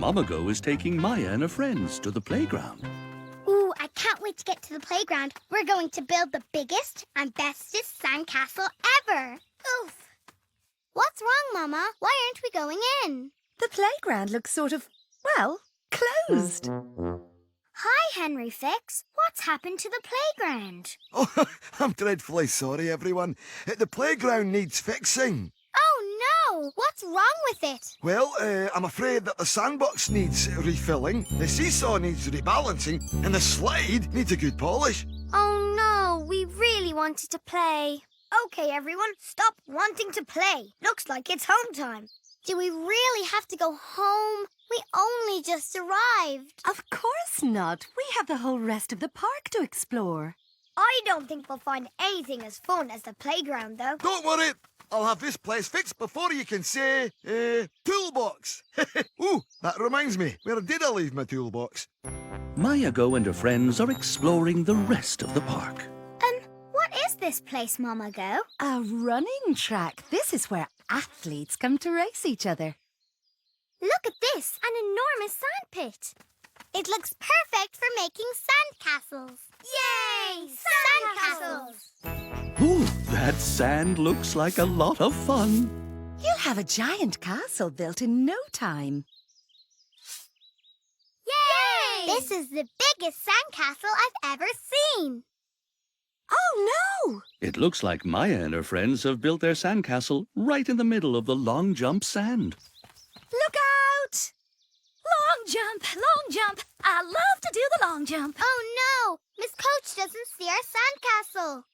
Mama Go is taking Maya and her friends to the playground. Ooh, I can't wait to get to the playground. We're going to build the biggest and bestest sandcastle ever. Oof. What's wrong, Mama? Why aren't we going in? The playground looks sort of, well, closed. Hi, Henry Fix. What's happened to the playground? Oh, I'm dreadfully sorry, everyone. The playground needs fixing. Oh, no! What's wrong with it? Well, I'm afraid that the sandbox needs refilling, the seesaw needs rebalancing, and the slide needs a good polish. Oh, no. We really wanted to play. Okay, everyone, stop wanting to play. Looks like it's home time. Do we really have to go home? We only just arrived. Of course not. We have the whole rest of the park to explore. I don't think we'll find anything as fun as the playground, though. Don't worry, I'll have this place fixed before you can say, toolbox. Ooh, that reminds me, where did I leave my toolbox? Maya Go and her friends are exploring the rest of the park. What is this place, Mama Go? A running track. This is where athletes come to race each other. Look at this, an enormous sand pit. It looks perfect for making sandcastles. Yay! Sandcastles! Ooh, that sand looks like a lot of fun. You'll have a giant castle built in no time. Yay! This is the biggest sandcastle I've ever seen. Oh, no! It looks like Maya and her friends have built their sandcastle right in the middle of the long jump sand. Look out! Long jump! I love to do the long jump. Oh no! Miss Coach doesn't see our sandcastle.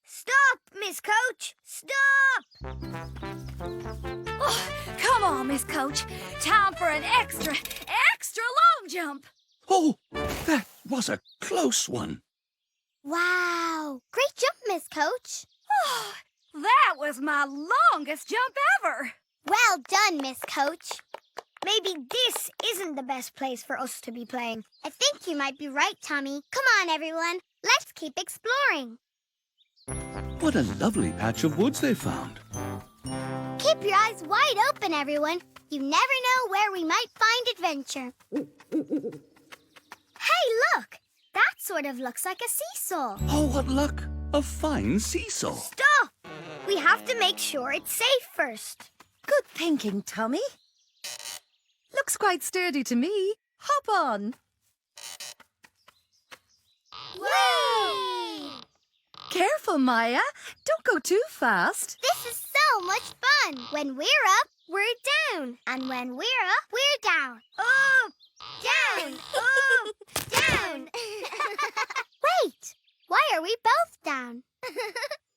Stop, Miss Coach! Stop! Oh, come on, Miss Coach. Time for an extra long jump. Oh, that was a close one. Wow! Great jump, Miss Coach. Oh, that was my longest jump ever. Well done, Miss Coach. Maybe this isn't the best place for us to be playing. I think you might be right, Tommy. Come on, everyone. Let's keep exploring. What a lovely patch of woods they found. Keep your eyes wide open, everyone. You never know where we might find adventure. Hey, look! That sort of looks like a seesaw. Oh, what luck. A fine seesaw. Stop! We have to make sure it's safe first. Good thinking, Tommy. Looks quite sturdy to me. Hop on. Whee! Careful, Maya. Don't go too fast. This is so much fun. When we're up, we're down. And when we're up, we're down. Up! Down! Up! Down! Wait! Why are we both down?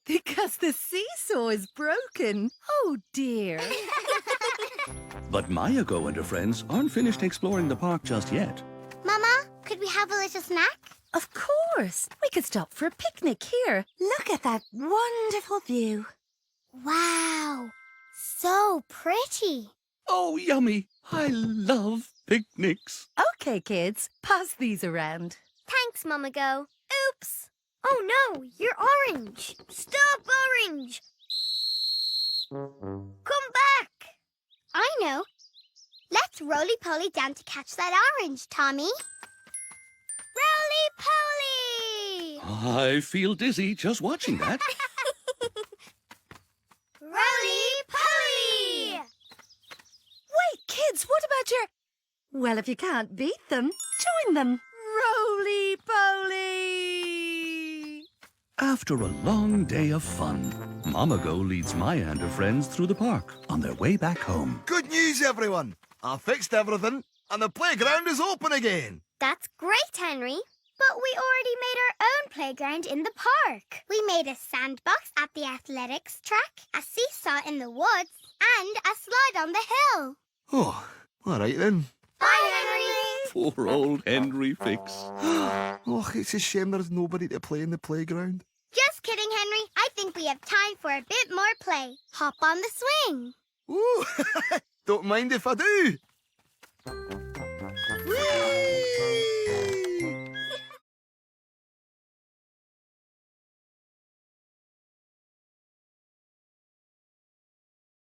Because the seesaw is broken. Oh, dear. But Maya Go and her friends aren't finished exploring the park just yet. Mama, could we have a little snack? Of course. We could stop for a picnic here. Look at that wonderful view. Wow! So pretty. Oh, yummy. I love picnics. Okay, kids, pass these around. Thanks, Mama Go. Oops! Oh no, you're orange. Stop, orange. Come back. I know. Let's roly-poly down to catch that orange, Tommy. Roly-poly! I feel dizzy just watching that. Roly-poly! Wait, kids, what about your... Well, if you can't beat them, join them. Roly-poly! After a long day of fun, Mama Go leads Maya and her friends through the park on their way back home. Good news, everyone. I fixed everything, and the playground is open again. That's great, Henry. But we already made our own playground in the park. We made a sandbox at the athletics track, a seesaw in the woods, and a slide on the hill. Oh, all right then. Bye, Henry! Poor old Henry Fix. Oh, it's a shame there's nobody to play in the playground. Just kidding, Henry. I think we have time for a bit more play. Hop on the swing. Ooh, don't mind if I do.